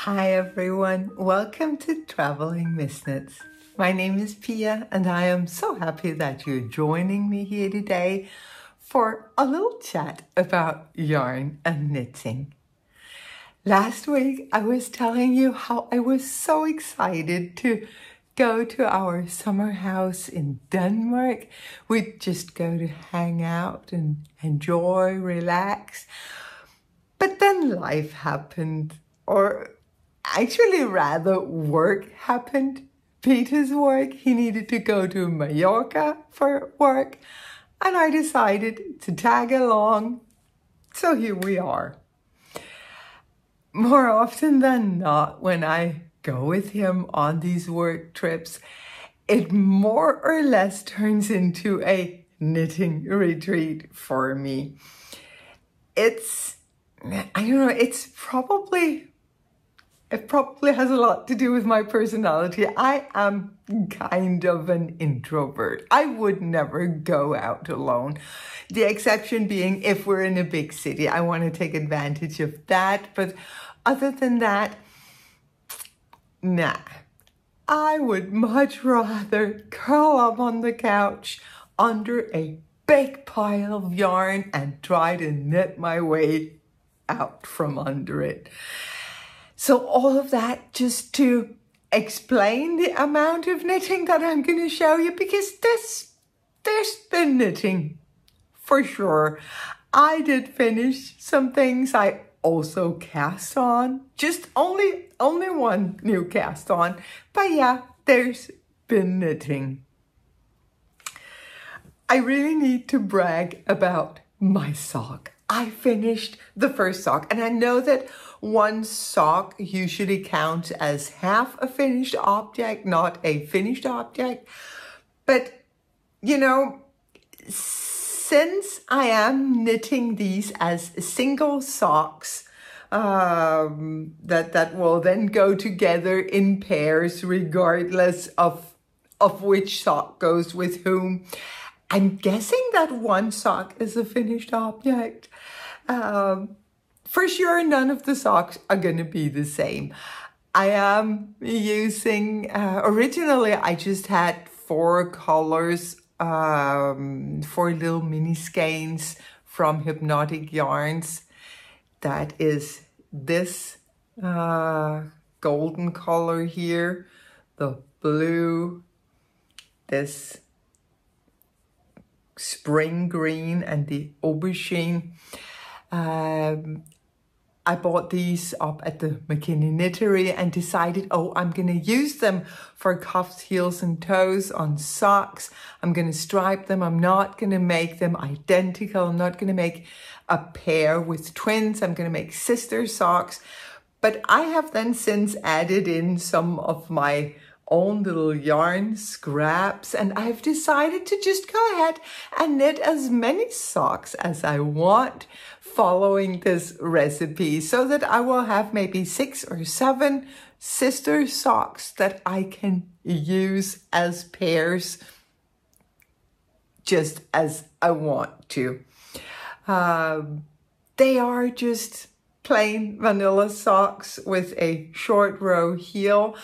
Hi everyone, welcome to Traveling Misknits. My name is Pia and I am so happy that you're joining me here today for a little chat about yarn and knitting. Last week I was telling you how I was so excited to go to our summer house in Denmark. We'd just go to hang out and enjoy, relax. But then life happened, or actually rather work happened. Peter's work, he needed to go to Mallorca for work, and I decided to tag along. So here we are. More often than not, when I go with him on these work trips, it more or less turns into a knitting retreat for me. It probably has a lot to do with my personality. I am kind of an introvert. I would never go out alone. The exception being if we're in a big city. I want to take advantage of that. But other than that, nah. I would much rather curl up on the couch under a big pile of yarn and try to knit my way out from under it. So all of that just to explain the amount of knitting that I'm going to show you, because there's been knitting for sure. I did finish some things. I also cast on, just only one new cast on, but yeah, there's been knitting. I really need to brag about my sock. I finished the first sock, and I know that one sock usually counts as half a finished object, not a finished object. But, you know, since I am knitting these as single socks, that will then go together in pairs regardless of which sock goes with whom, I'm guessing that one sock is a finished object. For sure, none of the socks are going to be the same. I am using, originally I just had 4 colors, 4 little mini skeins from Hypnotic Yarns. That is this golden color here, the blue, this spring green, and the aubergine. I bought these up at the McKinney Knittery and decided, I'm going to use them for cuffs, heels and toes on socks. I'm going to stripe them. I'm not going to make them identical. I'm not going to make a pair with twins. I'm going to make sister socks. But I have then since added in some of my own little yarn scraps, and I've decided to just go ahead and knit as many socks as I want following this recipe, so that I will have maybe 6 or 7 sister socks that I can use as pairs just as I want to. They are just plain vanilla socks with a short row heel.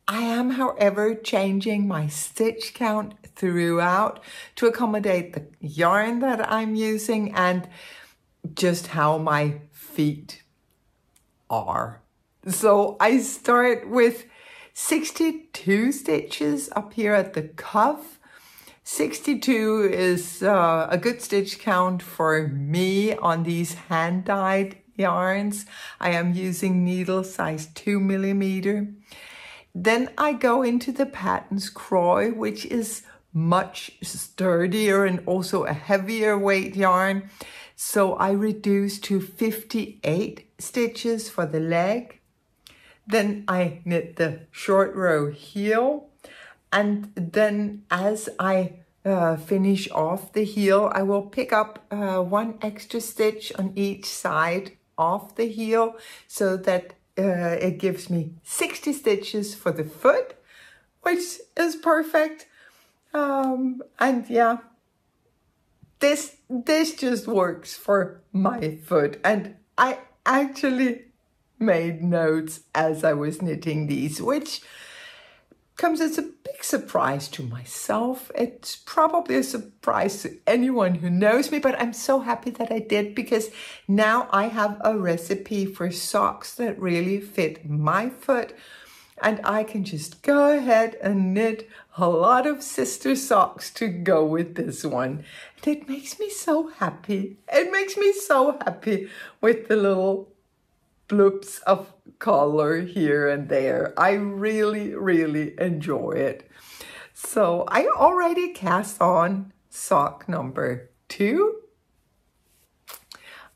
I am, however, changing my stitch count throughout to accommodate the yarn that I'm using and just how my feet are. So I start with 62 stitches up here at the cuff. 62 is a good stitch count for me on these hand-dyed yarns. I am using needle size 2 millimeter. Then I go into the Patons Croy, which is much sturdier and also a heavier weight yarn. So I reduce to 58 stitches for the leg. Then I knit the short row heel. And then as I finish off the heel, I will pick up 1 extra stitch on each side of the heel, so that it gives me 60 stitches for the foot, which is perfect. And yeah, this just works for my foot. And I actually made notes as I was knitting these, which comes as a big surprise to myself. It's probably a surprise to anyone who knows me, but I'm so happy that I did, because now I have a recipe for socks that really fit my foot, and I can just go ahead and knit a lot of sister socks to go with this one. And it makes me so happy. It makes me so happy with the little bloops of color here and there. I really, really enjoy it. So I already cast on sock number 2.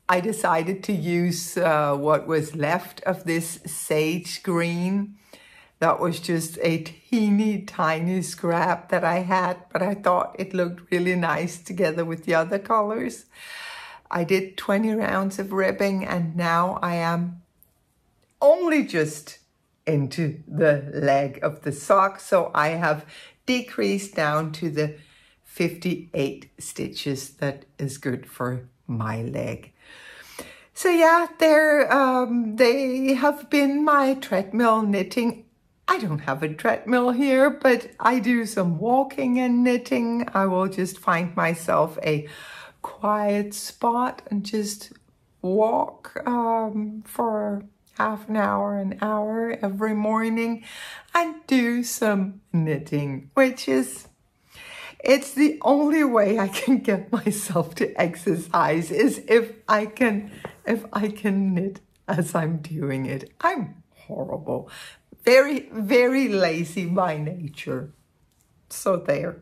I decided to use what was left of this sage green. That was just a teeny tiny scrap that I had, but I thought it looked really nice together with the other colors. I did 20 rounds of ribbing, and now I am only just into the leg of the sock. So I have decreased down to the 58 stitches that is good for my leg. So yeah, they have been my treadmill knitting. I don't have a treadmill here, but I do some walking and knitting. I will just find myself a quiet spot and just walk for half an hour every morning and do some knitting, which is, it's the only way I can get myself to exercise, is if I can knit as I'm doing it. I'm horrible. Very, very lazy by nature. So there.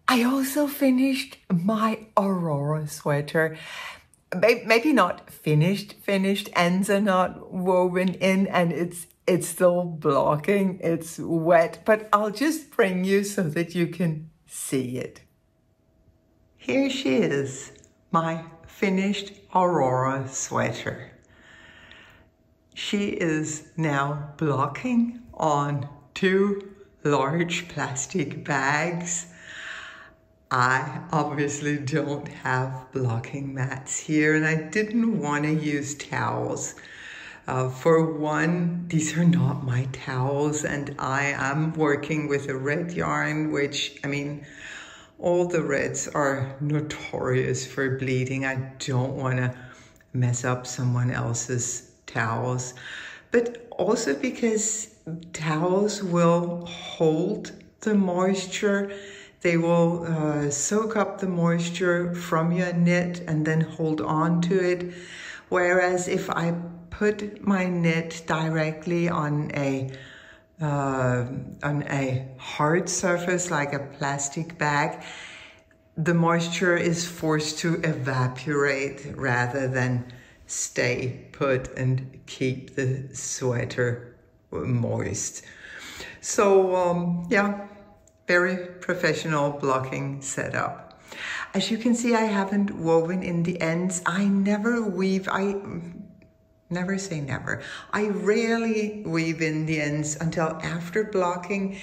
I also finished my Aurora sweater. Maybe not finished. Ends are not woven in, and it's still blocking. It's wet, but I'll just bring you so that you can see it. Here she is, my finished Aurora sweater. She is now blocking on 2 large plastic bags. I obviously don't have blocking mats here, and I didn't want to use towels. For one, these are not my towels, and I am working with a red yarn, which, I mean, all the reds are notorious for bleeding. I don't want to mess up someone else's towels, but also because towels will hold the moisture. They will soak up the moisture from your knit and then hold on to it. Whereas if I put my knit directly on a hard surface like a plastic bag, the moisture is forced to evaporate rather than stay put and keep the sweater moist. So yeah, very professional blocking setup. As you can see, I haven't woven in the ends. I never weave, never say never. I rarely weave in the ends until after blocking,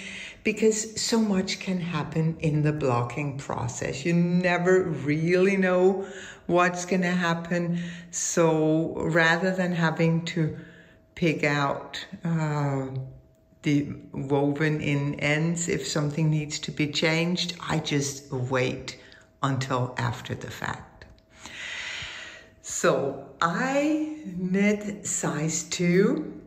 because so much can happen in the blocking process. You never really know what's gonna happen. So rather than having to pick out the woven in ends, if something needs to be changed, I just wait until after the fact. So I knit size 2,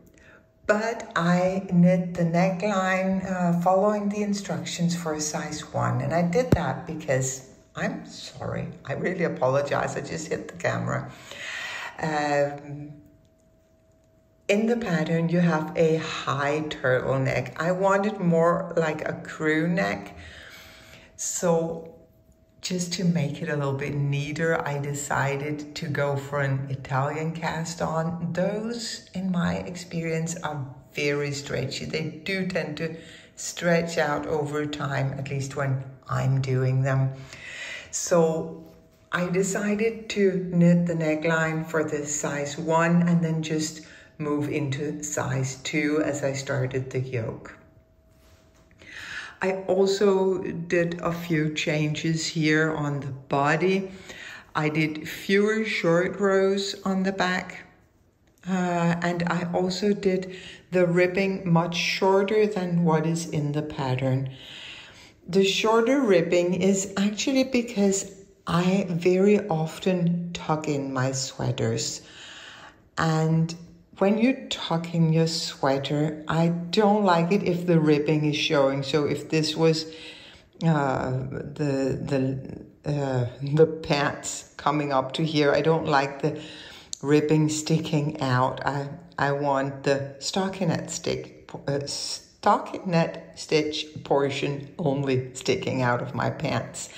but I knit the neckline following the instructions for a size 1. And I did that because, I'm sorry, I really apologize, I just hit the camera. In the pattern, you have a high turtleneck. I wanted more like a crew neck. So just to make it a little bit neater, I decided to go for an Italian cast on. Those, in my experience, are very stretchy. They do tend to stretch out over time, at least when I'm doing them. So I decided to knit the neckline for the size 1 and then just move into size 2 as I started the yoke. I also did a few changes here on the body. I did fewer short rows on the back. And I also did the ribbing much shorter than what is in the pattern. The shorter ribbing is actually because I very often tuck in my sweaters. And when you tuck in your sweater, I don't like it if the ribbing is showing. So if this was the pants coming up to here, I don't like the ribbing sticking out. I want the stockinette stitch portion only sticking out of my pants.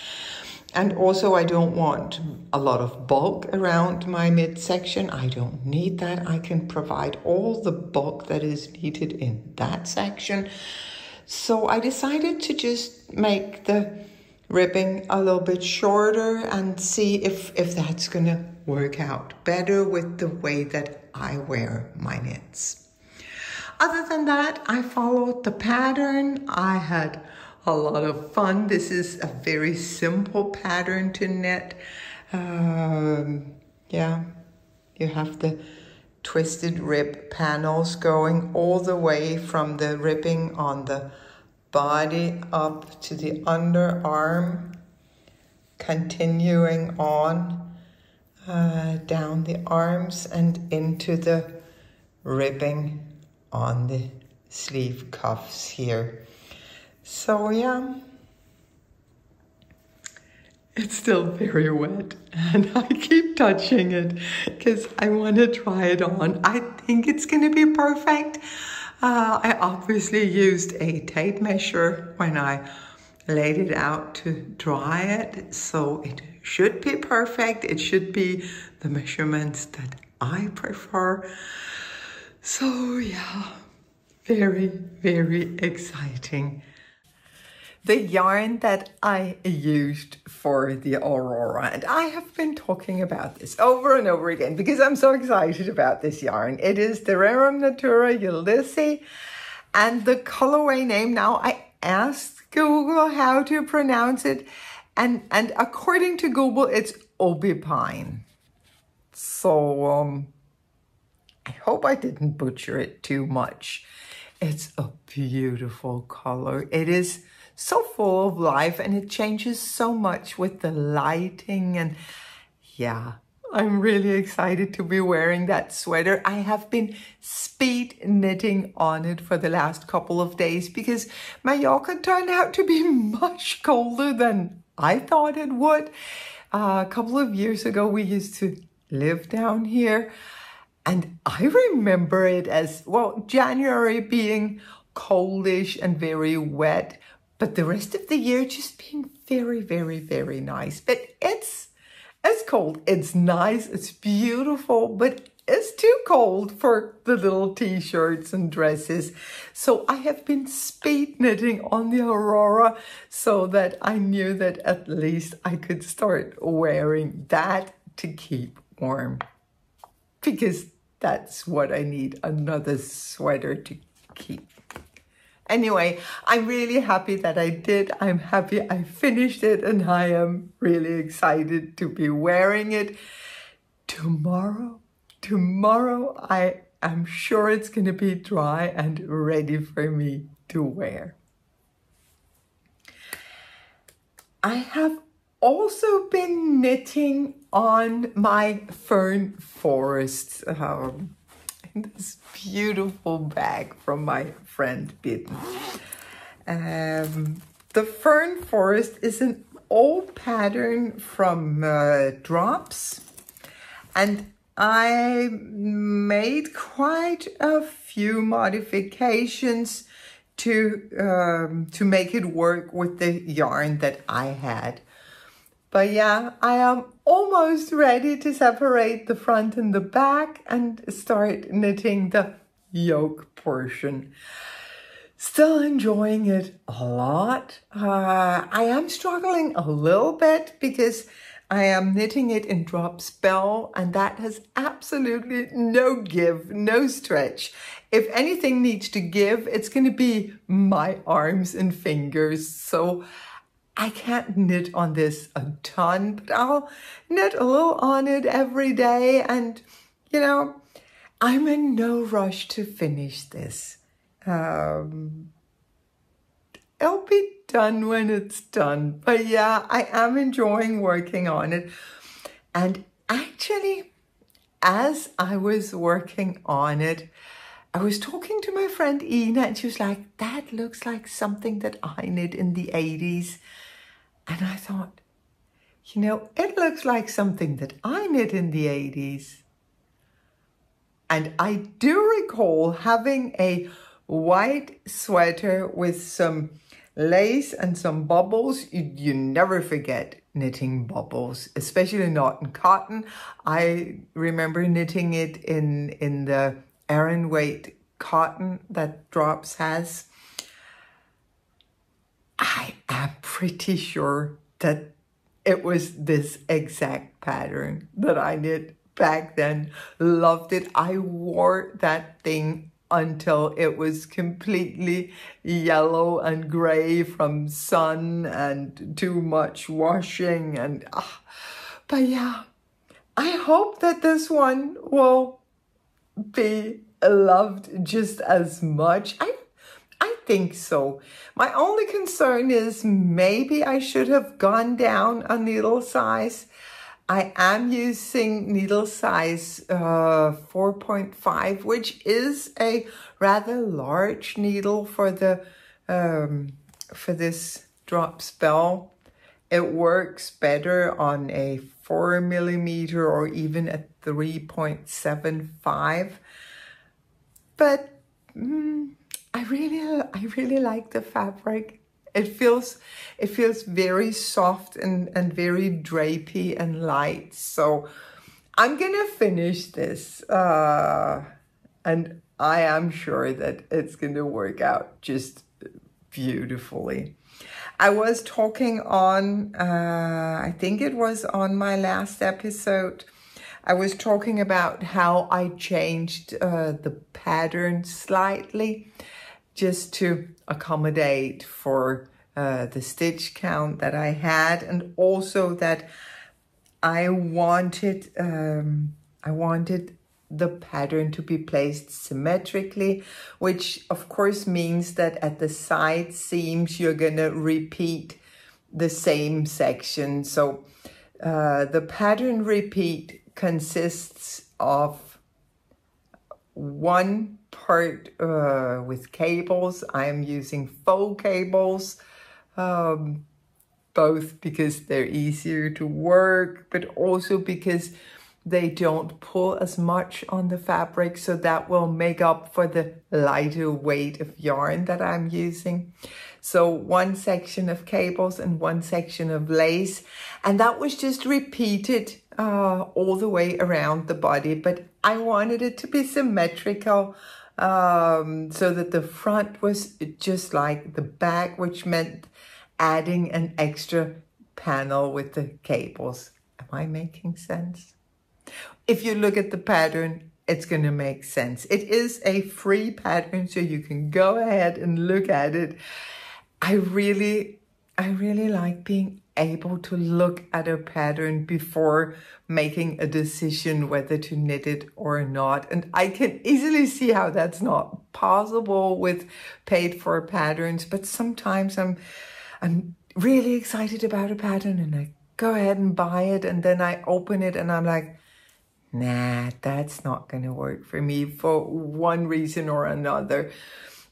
And also I don't want a lot of bulk around my midsection. I don't need that. I can provide all the bulk that is needed in that section. So I decided to just make the ribbing a little bit shorter and see if that's gonna work out better with the way that I wear my knits. Other than that, I followed the pattern. I had a lot of fun. This is a very simple pattern to knit. Yeah, you have the twisted rib panels going all the way from the ribbing on the body up to the underarm, continuing on down the arms and into the ribbing on the sleeve cuffs here. So yeah, it's still very wet and I keep touching it because I want to try it on. I think it's going to be perfect. I obviously used a tape measure when I laid it out to dry it, so it should be perfect. It should be the measurements that I prefer. So yeah, very, very exciting. The yarn that I used for the Aurora, and I have been talking about this over and over again because I'm so excited about this yarn. It is the Rerum Natura Ulysses, and the colorway name, now I asked Google how to pronounce it, and according to Google, it's Obipine. So I hope I didn't butcher it too much. It's a beautiful color. It is so full of life and it changes so much with the lighting, and yeah, I'm really excited to be wearing that sweater. I have been speed knitting on it for the last couple of days because Mallorca turned out to be much colder than I thought it would. A couple of years ago, we used to live down here, and I remember it as, well, January being coldish and very wet, but the rest of the year just being very, very, very nice. But it's cold. It's nice. It's beautiful, but it's too cold for the little t-shirts and dresses. So I have been speed knitting on the Aurora so that I knew that at least I could start wearing that to keep warm, because that's what I need, another sweater to keep. Anyway, I'm really happy that I did. I'm happy I finished it, and I am really excited to be wearing it tomorrow. Tomorrow, I am sure it's going to be dry and ready for me to wear. I have also been knitting on my fern forest. In this beautiful bag from my friend Bitten. The fern forest is an old pattern from Drops, and I made quite a few modifications to make it work with the yarn that I had. But yeah, I am almost ready to separate the front and the back and start knitting the yoke portion. Still enjoying it a lot. I am struggling a little bit because I am knitting it in drop spell, and that has absolutely no give, no stretch. If anything needs to give, it's going to be my arms and fingers. So I can't knit on this a ton, but I'll knit a little on it every day. And, you know, I'm in no rush to finish this. It'll be done when it's done. But yeah, I am enjoying working on it. And actually, as I was working on it, I was talking to my friend Ina, and she was like, that looks like something that I knit in the 80s. And I thought, you know, it looks like something that I knit in the 80s. And I do recall having a white sweater with some lace and some bubbles. You never forget knitting bubbles, especially not in cotton. I remember knitting it in the Aran weight cotton that Drops has. I am pretty sure that it was this exact pattern that I knit back then. Loved it. I wore that thing until it was completely yellow and gray from sun and too much washing. And but yeah, I hope that this one will be loved just as much. I think so. My only concern is maybe I should have gone down a needle size. I am using needle size 4.5, which is a rather large needle for the for this Drops bell. It works better on a 4mm or even a 3.75. But I really like the fabric. It feels very soft and very drapey and light. So I'm gonna finish this, and I am sure that it's gonna work out just beautifully. I was talking on, I think it was on my last episode, I was talking about how I changed the pattern slightly, just to accommodate for the stitch count that I had, and also that I wanted the pattern to be placed symmetrically, which of course means that at the side seams you're gonna repeat the same section. So the pattern repeat consists of one part with cables. I am using faux cables, both because they're easier to work, but also because they don't pull as much on the fabric, so that will make up for the lighter weight of yarn that I'm using. So one section of cables and one section of lace, and that was just repeated all the way around the body, but I wanted it to be symmetrical, so that the front was just like the back, which meant adding an extra panel with the cables. Am I making sense? If you look at the pattern, it's going to make sense. It is a free pattern, so you can go ahead and look at it. I really like being able to look at a pattern before making a decision whether to knit it or not. And I can easily see how that's not possible with paid-for patterns, but sometimes I'm really excited about a pattern and I go ahead and buy it, and then I open it and I'm like, nah, that's not going to work for me for one reason or another.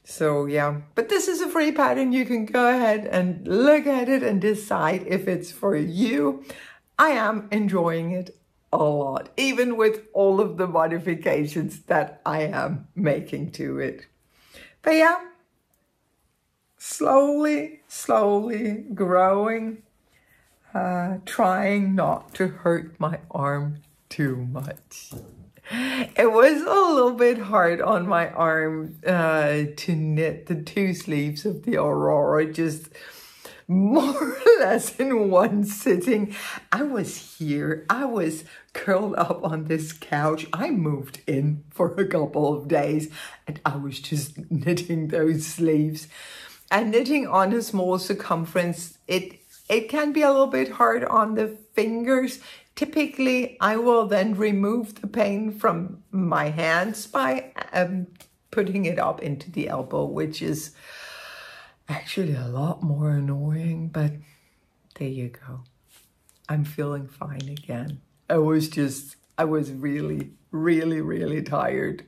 So yeah, but this is a free pattern. You can go ahead and look at it and decide if it's for you. I am enjoying it a lot, even with all of the modifications that I am making to it. But yeah, slowly growing, trying not to hurt my arm too much. It was a little bit hard on my arm to knit the two sleeves of the Aurora, just more or less in one sitting. I was here, I was curled up on this couch. I moved in for a couple of days and I was just knitting those sleeves. And knitting on a small circumference, it can be a little bit hard on the fingers. Typically, I will then remove the pain from my hands by putting it up into the elbow, which is actually a lot more annoying, but there you go. I'm feeling fine again. I was really, really, really tired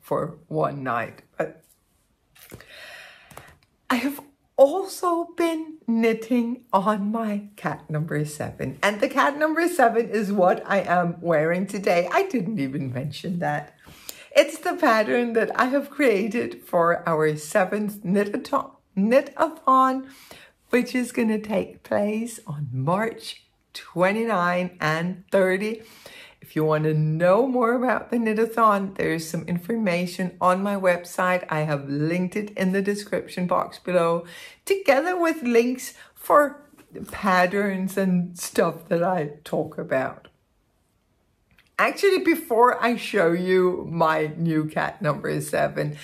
for one night. But I have also been knitting on my cat number 7. And the cat number 7 is what I am wearing today. I didn't even mention that. It's the pattern that I have created for our 7th Knitathon, which is going to take place on March 29 and 30. If you want to know more about the Knitathon, there's some information on my website. I have linked it in the description box below, together with links for patterns and stuff that I talk about. Actually, before I show you my new cat number 7,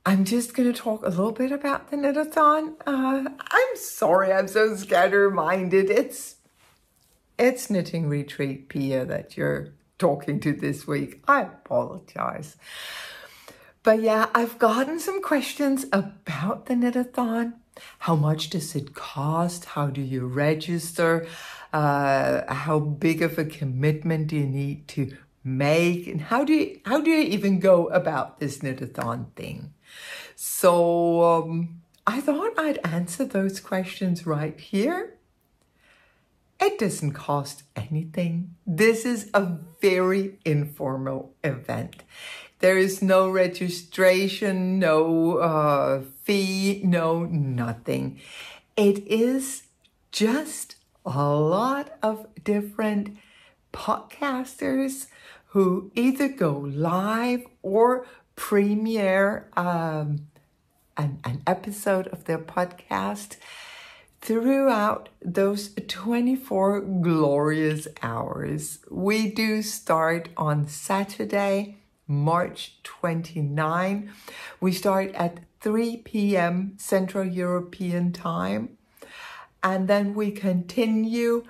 I'm just going to talk a little bit about the Knitathon. I'm sorry, I'm so scattered-minded. It's Knitting Retreat Pia that you're talking to this week. I apologize. But yeah, I've gotten some questions about the Knitathon. How much does it cost? How do you register? How big of a commitment do you need to make? And how do you even go about this Knitathon thing? So I thought I'd answer those questions right here. It doesn't cost anything. This is a very informal event. There is no registration, no fee, no nothing. It is just a lot of different podcasters who either go live or premiere an episode of their podcast throughout those 24 glorious hours. We do start on Saturday, March 29. We start at 3 p.m. Central European time. And then we continue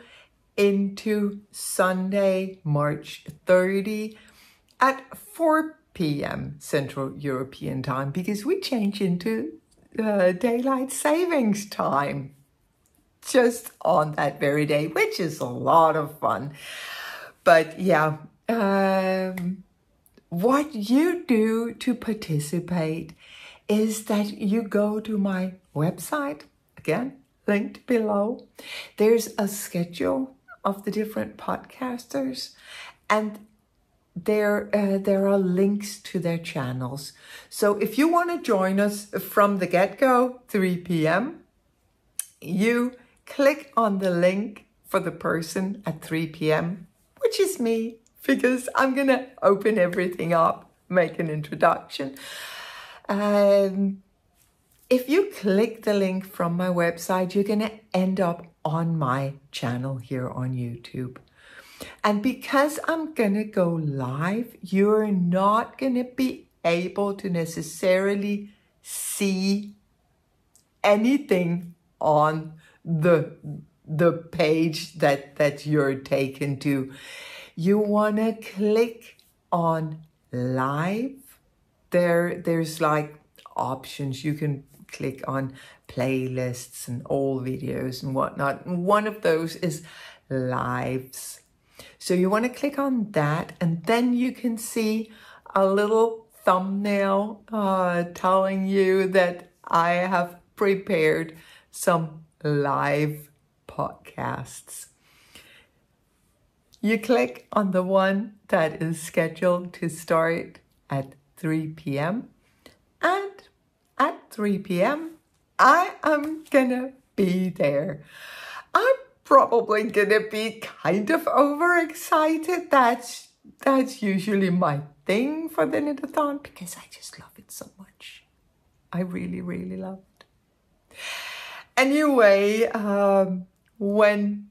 into Sunday, March 30 at 4 p.m. Central European time, because we change into daylight savings time just on that very day, which is a lot of fun. But yeah, what you do to participate is that you go to my website, again, linked below. There's a schedule of the different podcasters, and there are links to their channels. So if you want to join us from the get-go, 3 p.m., you click on the link for the person at 3 p.m., which is me, because I'm going to open everything up, make an introduction. If you click the link from my website, you're going to end up on my channel here on YouTube. And because I'm going to go live, you're not going to be able to necessarily see anything on the page that you're taken to. You want to click on live. There's like options. You can click on playlists and all videos and whatnot. And one of those is lives. So you want to click on that, and then you can see a little thumbnail telling you that I have prepared some live podcasts. You click on the one that is scheduled to start at 3 p.m. and at 3 p.m. I am gonna be there. I'm probably gonna be kind of overexcited. That's usually my thing for the Knitathon, because I just love it so much. I really, really love it. Anyway, when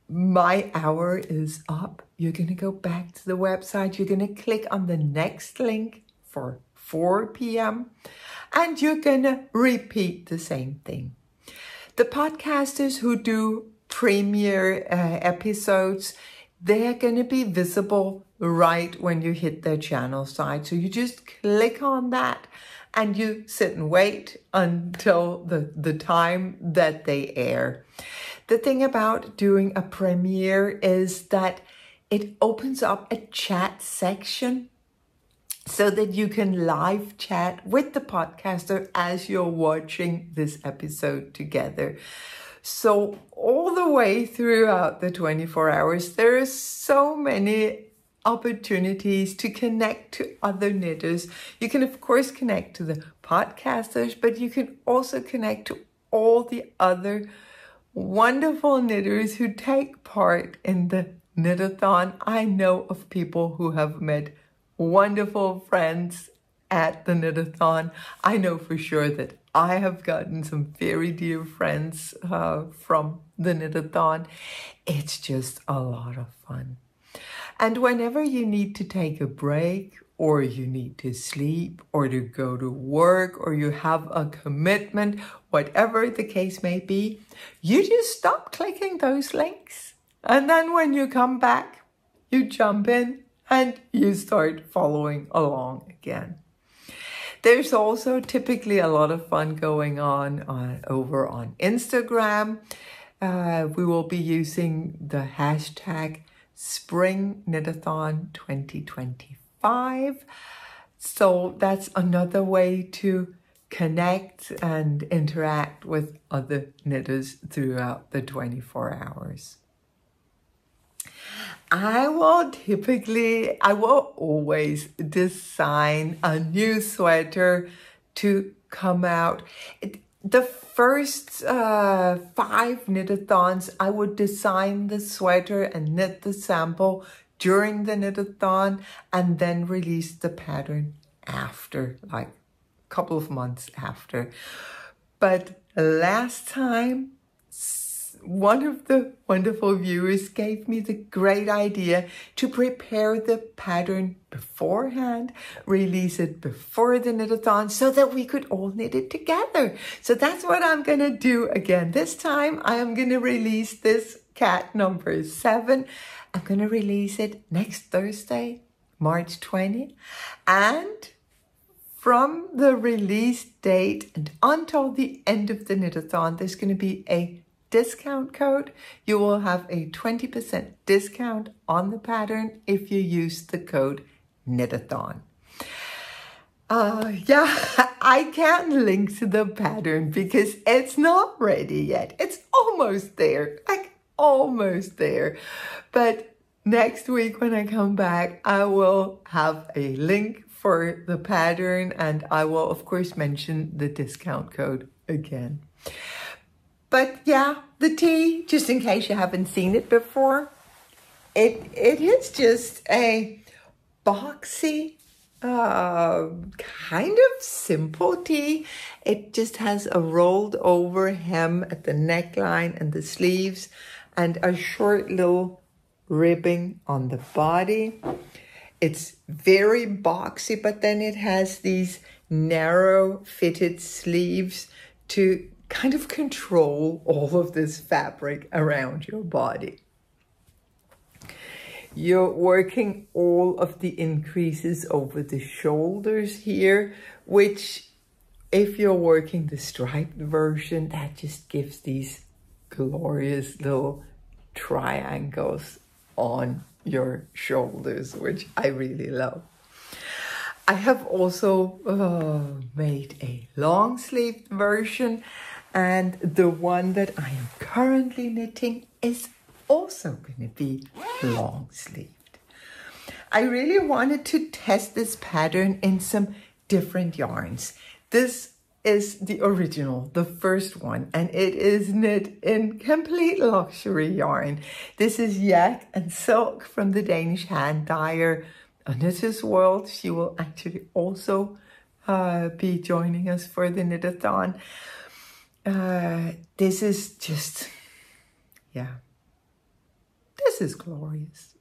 my hour is up, you're going to go back to the website. You're going to click on the next link for 4 p.m. and you're going to repeat the same thing. The podcasters who do premiere episodes, they're going to be visible right when you hit their channel side. So you just click on that and you sit and wait until the time that they air. The thing about doing a premiere is that it opens up a chat section so that you can live chat with the podcaster as you're watching this episode together. So all the way throughout the 24 hours, there are so many opportunities to connect to other knitters. You can, of course, connect to the podcasters, but you can also connect to all the other wonderful knitters who take part in the Knitathon. I know of people who have met wonderful friends at the Knitathon. I know for sure that I have gotten some very dear friends from the Knitathon. It's just a lot of fun. And whenever you need to take a break, or you need to sleep, or to go to work, or you have a commitment, whatever the case may be, you just stop clicking those links. And then when you come back, you jump in and you start following along again. There's also typically a lot of fun going on over on Instagram. We will be using the hashtag Spring Knitathon 2025. So that's another way to connect and interact with other knitters throughout the 24 hours. I will always design a new sweater to come out. The first 5 knitathons, I would design the sweater and knit the sample during the knitathon and then release the pattern after, like a couple of months after. But last time, one of the wonderful viewers gave me the great idea to prepare the pattern beforehand, release it before the knitathon so that we could all knit it together. So that's what I'm going to do again. This time I am going to release this cat number 7. I'm going to release it next Thursday, March 20. And from the release date and until the end of the knitathon, there's going to be a discount code. You will have a 20% discount on the pattern if you use the code Knitathon. I can't link to the pattern because it's not ready yet. It's almost there, like almost there. But next week when I come back, I will have a link for the pattern and I will of course mention the discount code again. But yeah, the tee, just in case you haven't seen it before, it is just a boxy, kind of simple tee. It just has a rolled over hem at the neckline and the sleeves and a short little ribbing on the body. It's very boxy, but then it has these narrow fitted sleeves to kind of control all of this fabric around your body. You're working all of the increases over the shoulders here, which if you're working the striped version, that just gives these glorious little triangles on your shoulders, which I really love. I have also made a long sleeved version, and the one that I am currently knitting is also going to be long sleeved. I really wanted to test this pattern in some different yarns. This is the original, the first one, and it is knit in complete luxury yarn. This is yak and silk from the Danish hand dyer Knitter's World. She will actually also be joining us for the Knitathon. This is just, this is glorious.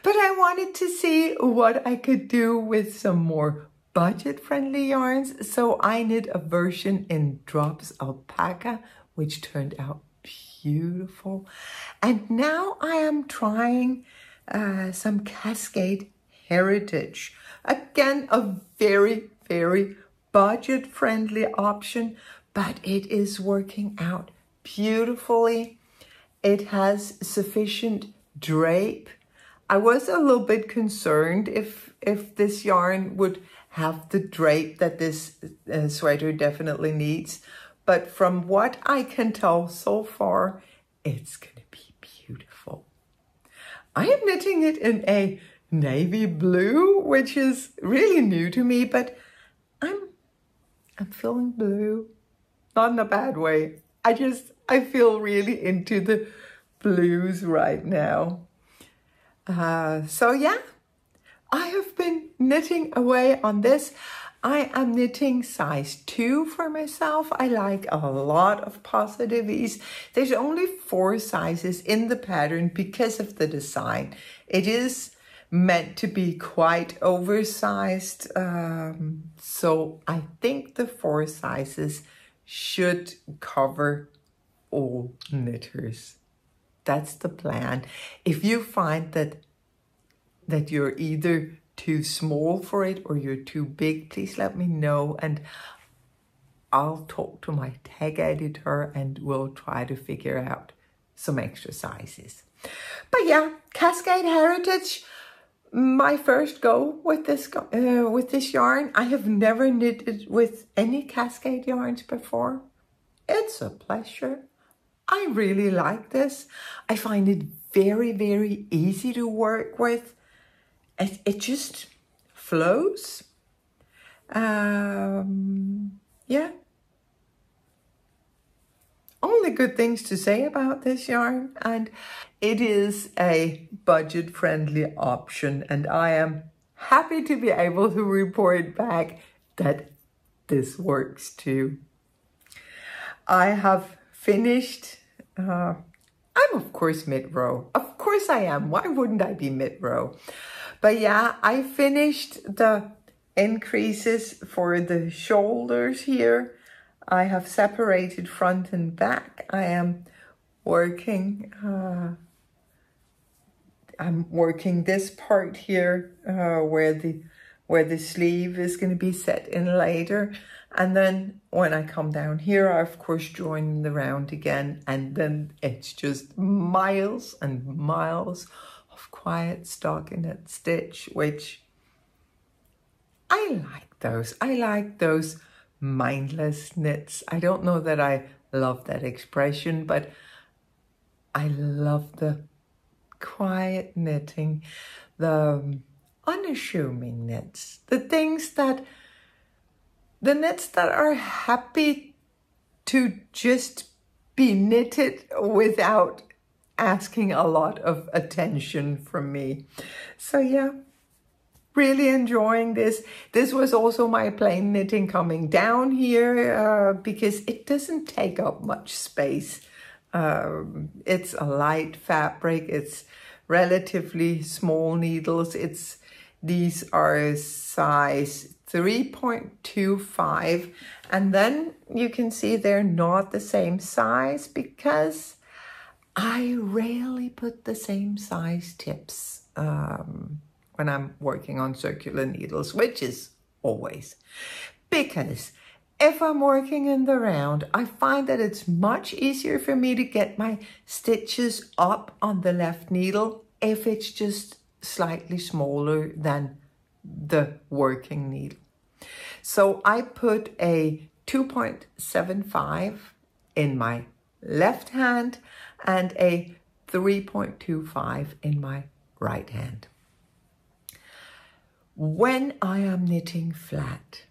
But I wanted to see what I could do with some more budget-friendly yarns, so I knit a version in Drops Alpaca, which turned out beautiful? And now I am trying some Cascade Heritage. Again, a very, very budget-friendly option, but it is working out beautifully. It has sufficient drape. I was a little bit concerned if this yarn would have the drape that this sweater definitely needs. But from what I can tell so far, it's going to be beautiful. I am knitting it in a navy blue, which is really new to me, but I'm feeling blue. Not in a bad way. I feel really into the blues right now. So yeah, I have been knitting away on this. I am knitting size 2 for myself. I like a lot of positive ease. There's only 4 sizes in the pattern because of the design. It is meant to be quite oversized. So I think the 4 sizes should cover all knitters. That's the plan. If you find that you're either too small for it or you're too big, please let me know and I'll talk to my tag editor and we'll try to figure out some extra sizes. But yeah, Cascade Heritage, my first go with this yarn. I have never knitted with any Cascade yarns before. It's a pleasure. I really like this. I find it very, very easy to work with. It just flows. Yeah. Only good things to say about this yarn, and it is a budget-friendly option, and I am happy to be able to report back that this works too. I have finished. I'm of course mid-row. Of course I am. Why wouldn't I be mid-row? But yeah, I finished the increases for the shoulders here. I have separated front and back. I am working, I'm working this part here where the sleeve is going to be set in later. And then when I come down here, I of course join the round again. And then it's just miles and miles of quiet stockinette stitch, which I like those. I like those mindless knits. I don't know that I love that expression, but I love the quiet knitting, the unassuming knits, the knits that are happy to just be knitted without asking a lot of attention from me. So yeah, really enjoying this. This was also my plain knitting coming down here because it doesn't take up much space. It's a light fabric. It's relatively small needles. These are size 3.25, and then you can see they're not the same size because I rarely put the same size tips when I'm working on circular needles, which is always. Because if I'm working in the round, I find that it's much easier for me to get my stitches up on the left needle if it's just slightly smaller than the working needle. So I put a 2.75 in my left hand and a 3.25 in my right hand. When I am knitting flat,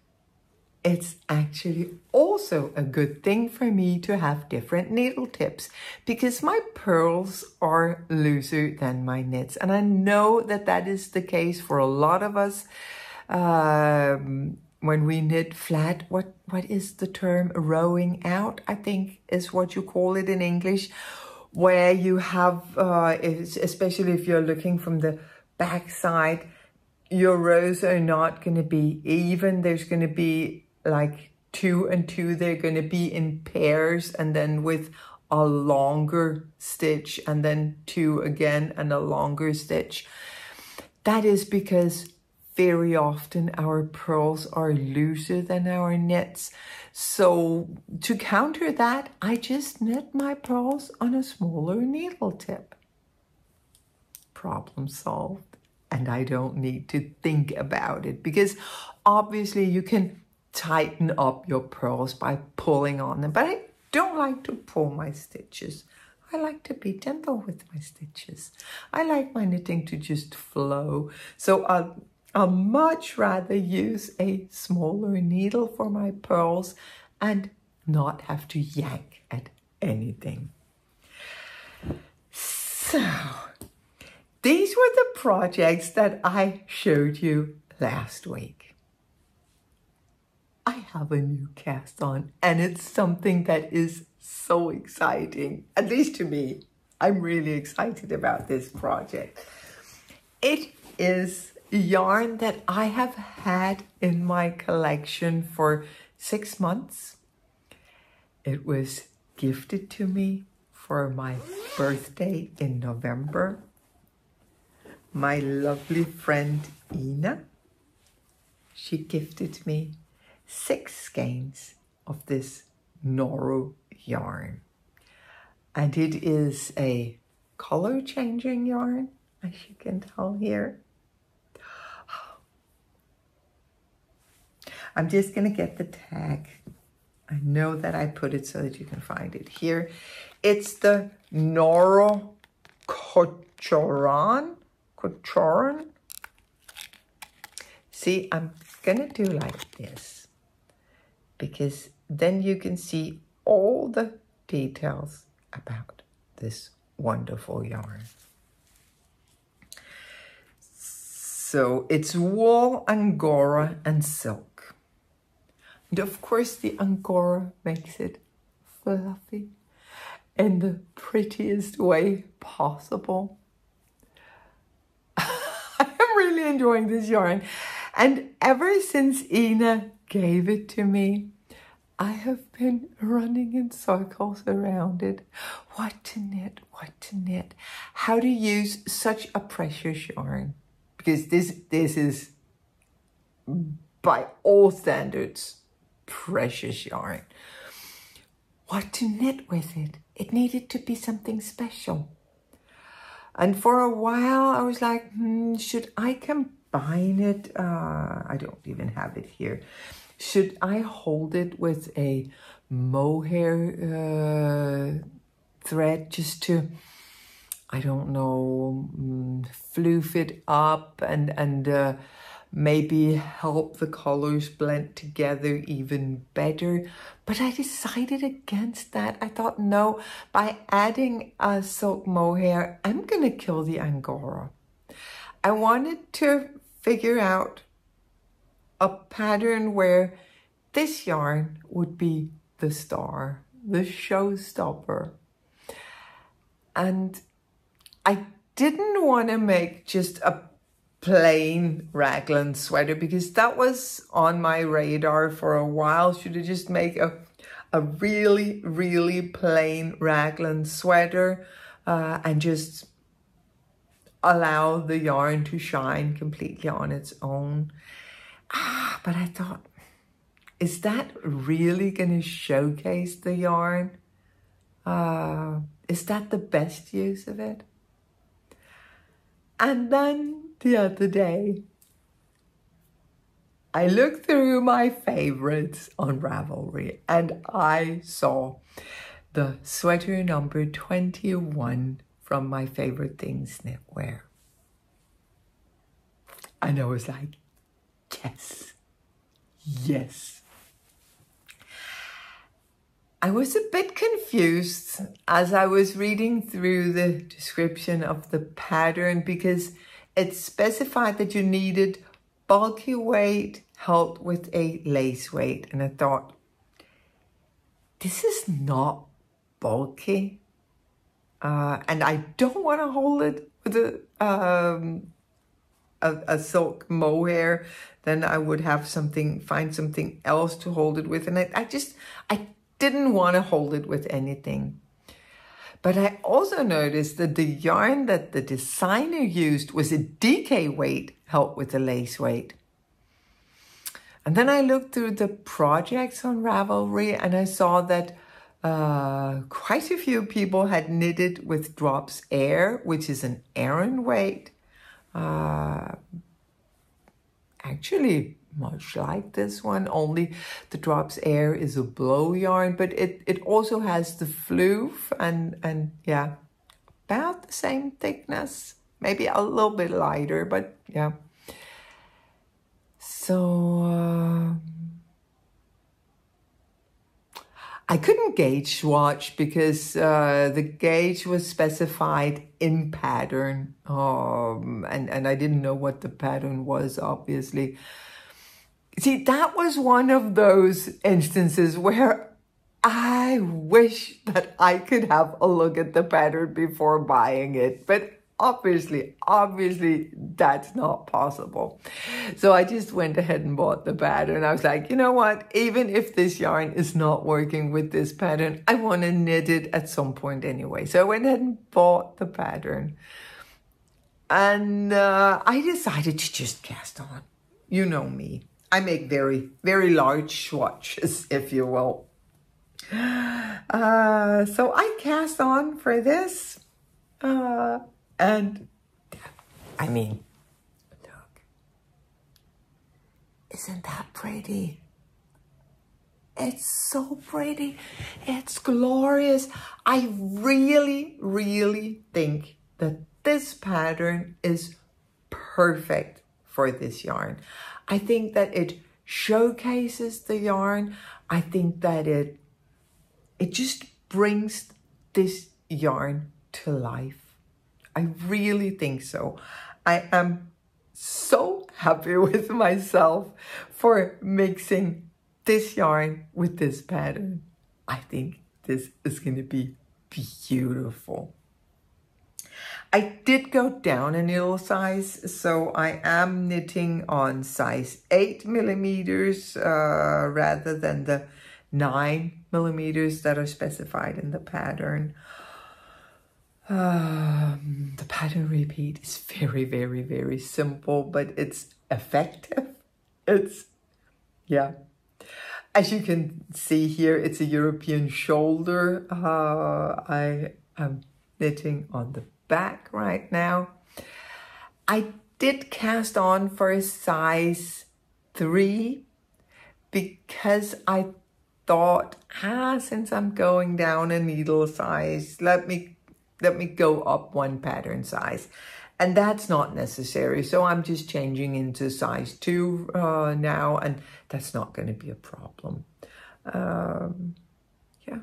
it's actually also a good thing for me to have different needle tips because my purls are looser than my knits. And I know that that is the case for a lot of us when we knit flat. What is the term? Rowing out, I think is what you call it in English, where you have, especially if you're looking from the back side, your rows are not going to be even. There's going to be like 2 and 2. They're going to be in pairs, and then with a longer stitch and then 2 again and a longer stitch. That is because very often our pearls are looser than our knits. So to counter that, I just knit my pearls on a smaller needle tip. Problem solved. And I don't need to think about it, because obviously you can tighten up your pearls by pulling on them, but I don't like to pull my stitches. I like to be gentle with my stitches. I like my knitting to just flow. So I'll much rather use a smaller needle for my pearls and not have to yank at anything. So these were the projects that I showed you last week. I have a new cast on, and it's something that is so exciting, at least to me. I'm really excited about this project. It is yarn that I have had in my collection for 6 months. It was gifted to me for my birthday in November. My lovely friend Ina, she gifted me 6 skeins of this Noro yarn. And it is a color changing yarn, as you can tell here. I'm just gonna get the tag. I know that I put it so that you can find it here. It's the Noro Cochoran. See, I'm gonna do like this, because then you can see all the details about this wonderful yarn. So it's wool, angora, and silk. And of course the angora makes it fluffy in the prettiest way possible. I'm really enjoying this yarn. And ever since Ina gave it to me, I have been running in circles around it. What to knit, how to use such a precious yarn. Because this is, by all standards, precious yarn. What to knit with it. It needed to be something special. And for a while I was like, should I combine it? I don't even have it here. Should I hold it with a mohair thread just to, I don't know, floof it up and maybe help the colors blend together even better? But I decided against that. I thought, no, by adding a silk mohair, I'm gonna kill the angora. I wanted to figure out a pattern where this yarn would be the star, the showstopper. And I didn't want to make just a plain raglan sweater, because that was on my radar for a while. Should I just make a really, really plain raglan sweater and just allow the yarn to shine completely on its own? But I thought, is that really going to showcase the yarn? Is that the best use of it? And then the other day, I looked through my favorites on Ravelry and I saw the sweater number 21 from My Favorite Things Knitwear. And I was like, yes, yes. I was a bit confused as I was reading through the description of the pattern, because it specified that you needed bulky weight held with a lace weight. And I thought, this is not bulky. And I don't want to hold it with a silk mohair. Then I would have find something else to hold it with. And I didn't want to hold it with anything. But I also noticed that the yarn that the designer used was a DK weight, helped with the lace weight. And then I looked through the projects on Ravelry and I saw that quite a few people had knitted with Drops Air, which is an Aran weight. Actually, much like this one, only the Drops Air is a blow yarn, but it also has the floof and yeah, about the same thickness, maybe a little bit lighter, but yeah. So I couldn't gauge swatch because the gauge was specified in pattern, and I didn't know what the pattern was, obviously. See, that was one of those instances where I wish that I could have a look at the pattern before buying it, but obviously, that's not possible. So I just went ahead and bought the pattern. I was like, you know what? Even if this yarn is not working with this pattern, I want to knit it at some point anyway. So I went ahead and bought the pattern. And I decided to just cast on. You know me. I make very, very large swatches, if you will. So I cast on for this. And I mean, look, isn't that pretty? It's so pretty. It's glorious. I really, really think that this pattern is perfect for this yarn. I think that it showcases the yarn. I think that it just brings this yarn to life. I really think so. I am so happy with myself for mixing this yarn with this pattern. I think this is going to be beautiful. I did go down a needle size, so I am knitting on size 8 millimeters rather than the 9 millimeters that are specified in the pattern. The pattern repeat is very, very, very simple, but it's effective. Yeah. As you can see here, it's a European shoulder. I am knitting on the back right now. I did cast on for a size 3 because I thought, since I'm going down a needle size, let me go up one pattern size. And that's not necessary. So I'm just changing into size 2 now, and that's not going to be a problem. Yeah.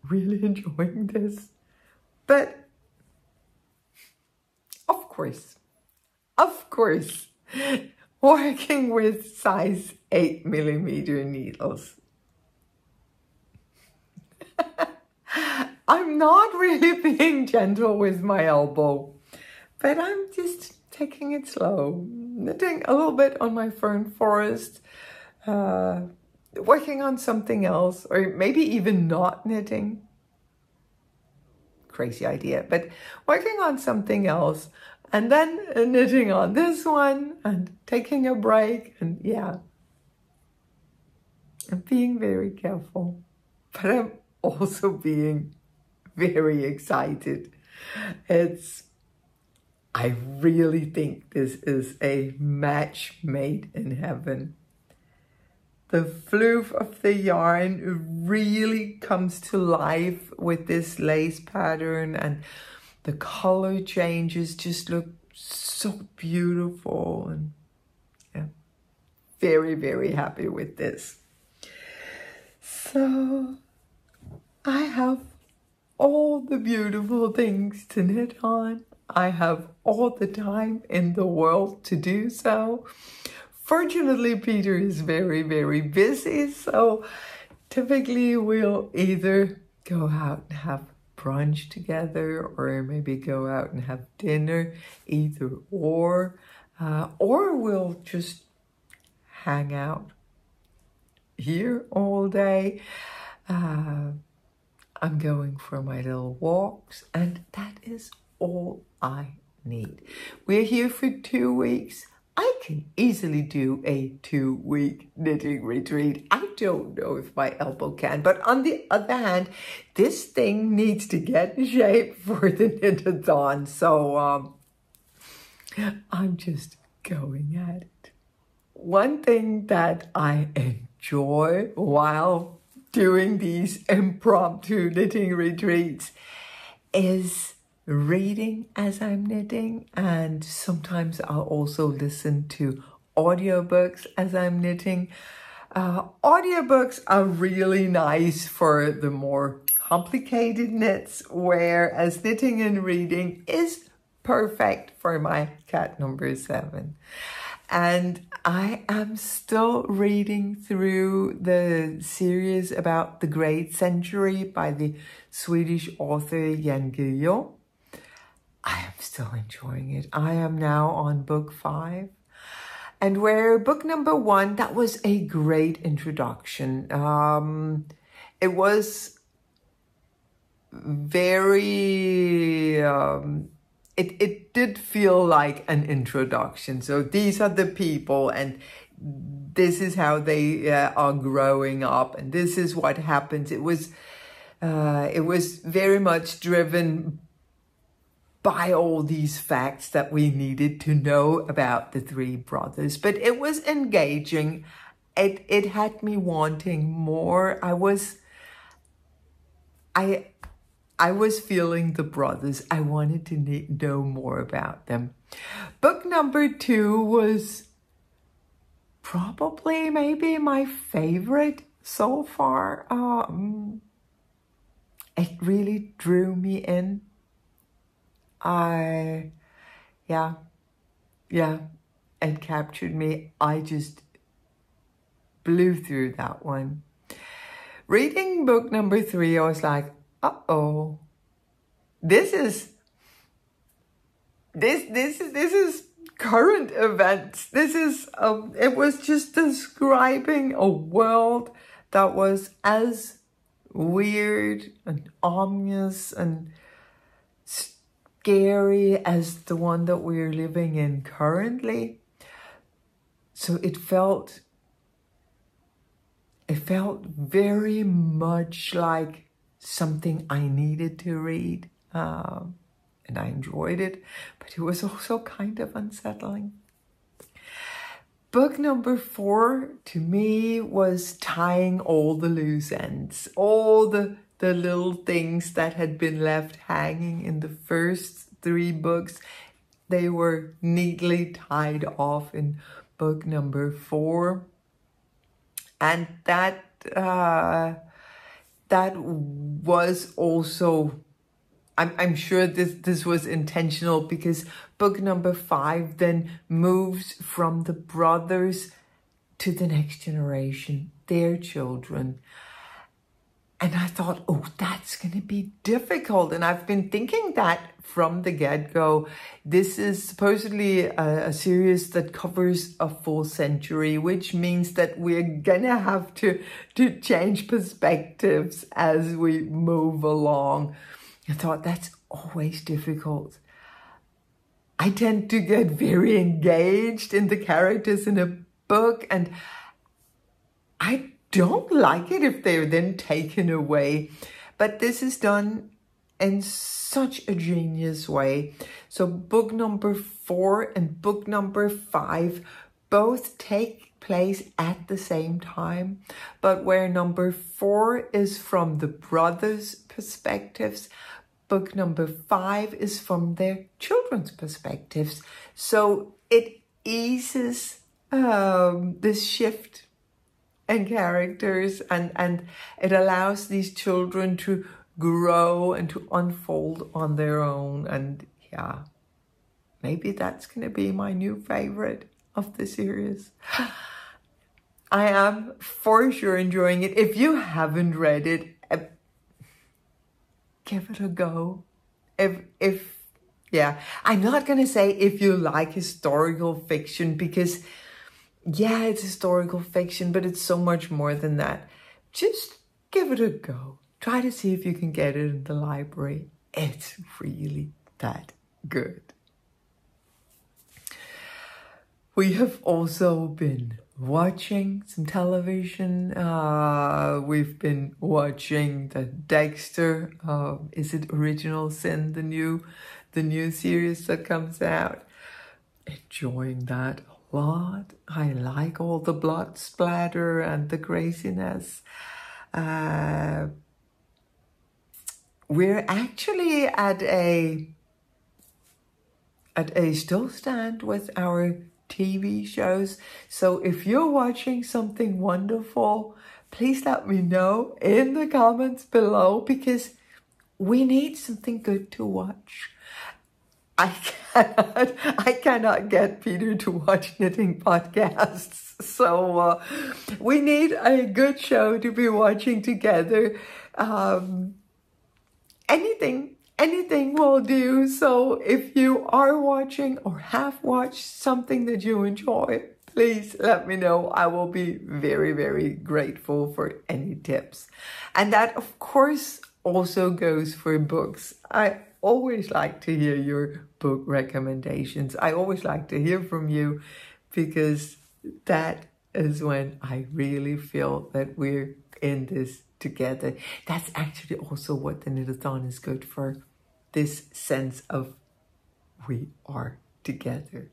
Really enjoying this. But, of course, working with size 8 millimeter needles. I'm not really being gentle with my elbow, but I'm just taking it slow, knitting a little bit on my fern forest, working on something else, or maybe even not knitting. Crazy idea, but working on something else, and then knitting on this one, and taking a break, and yeah. I'm being very careful, but I'm also being very excited. I really think this is a match made in heaven. The floof of the yarn really comes to life with this lace pattern, and the color changes just look so beautiful, and yeah, very, very happy with this. So I have all the beautiful things to knit on. I have all the time in the world to do so. Fortunately, Peter is very, very busy, so typically we'll either go out and have brunch together, or maybe go out and have dinner, either or we'll just hang out here all day. I'm going for my little walks, and that is all I need. We're here for 2 weeks. I can easily do a 2-week knitting retreat. I don't know if my elbow can, but on the other hand, this thing needs to get in shape for the Knitathon. So I'm just going at it. One thing that I enjoy while doing these impromptu knitting retreats is reading as I'm knitting, and sometimes I'll also listen to audiobooks as I'm knitting. Audiobooks are really nice for the more complicated knits, whereas knitting and reading is perfect for my cat number 7. And I am still reading through the series about the Great Century by the Swedish author Jan Guillou. I am still enjoying it. I am now on book 5. And where book number 1, that was a great introduction. It was very... It did feel like an introduction. So these are the people, and this is how they are growing up, and this is what happens. It was very much driven by all these facts that we needed to know about the 3 brothers, but it was engaging. It had me wanting more. I was feeling the brothers. I wanted to know more about them. Book number 2 was probably maybe my favorite so far. It really drew me in. It captured me. I just blew through that one. Reading book number 3, I was like, uh-oh, this is current events. This is, it was just describing a world that was as weird and ominous and scary as the one that we're living in currently. So it felt very much like something I needed to read, and I enjoyed it, but it was also kind of unsettling. Book number 4 to me was tying all the loose ends, all the little things that had been left hanging in the first 3 books. They were neatly tied off in book number 4, and that was also, I'm sure this was intentional, because book number 5 then moves from the brothers to the next generation, their children. And I thought, oh, that's going to be difficult. And I've been thinking that from the get-go. This is supposedly a series that covers a full century, which means that we're going to have to change perspectives as we move along. I thought that's always difficult. I tend to get very engaged in the characters in a book, and I don't like it if they're then taken away. But this is done in such a genius way. So book number 4 and book number 5 both take place at the same time, but where number 4 is from the brothers' perspectives, book number 5 is from their children's perspectives. So it eases this shift and characters, and it allows these children to grow and to unfold on their own. And yeah, maybe that's going to be my new favorite of the series. I am for sure enjoying it. If you haven't read it, give it a go. Yeah, I'm not going to say if you like historical fiction, because yeah, it's historical fiction, but it's so much more than that. Just give it a go. try to see if you can get it in the library. It's really that good. We have also been watching some television. We've been watching the Dexter, is it Original Sin, the new series that comes out. Enjoying that a lot. I like all the blood splatter and the craziness. We're actually at a still stand with our TV shows. So if you're watching something wonderful, please let me know in the comments below, because we need something good to watch. I cannot get Peter to watch knitting podcasts. So we need a good show to be watching together. Anything will do. So if you are watching or have watched something that you enjoy, please let me know. I will be very, very grateful for any tips. And that, of course, also goes for books. I always like to hear your book recommendations. I always like to hear from you, because that is when I really feel that we're in this together. That's actually also what the Knitathon is good for. This sense of we are together.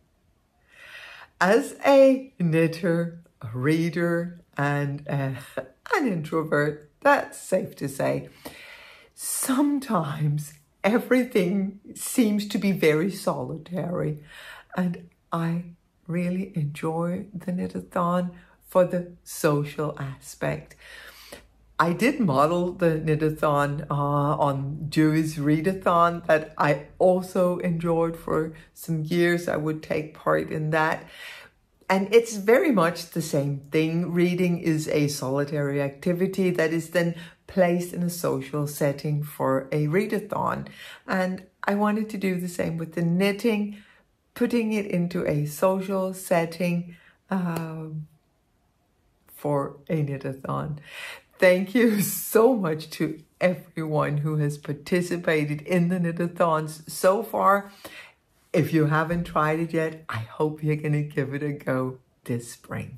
As a knitter, a reader, and an introvert, that's safe to say, sometimes everything seems to be very solitary, and I really enjoy the Knitathon for the social aspect. I did model the Knitathon on Dewey's Readathon that I also enjoyed for some years. I would take part in that. And it's very much the same thing. Reading is a solitary activity that is then placed in a social setting for a readathon. And I wanted to do the same with the knitting, putting it into a social setting for a knitathon. Thank you so much to everyone who has participated in the knitathons so far. If you haven't tried it yet, I hope you're going to give it a go this spring.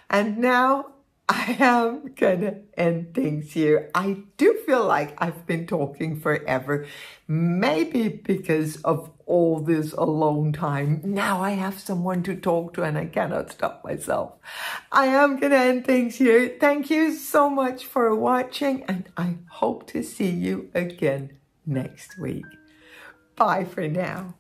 And now I am going to end things here. I do feel like I've been talking forever, maybe because of all this alone time. Now I have someone to talk to and I cannot stop myself. I am going to end things here. Thank you so much for watching, and I hope to see you again next week. Bye for now.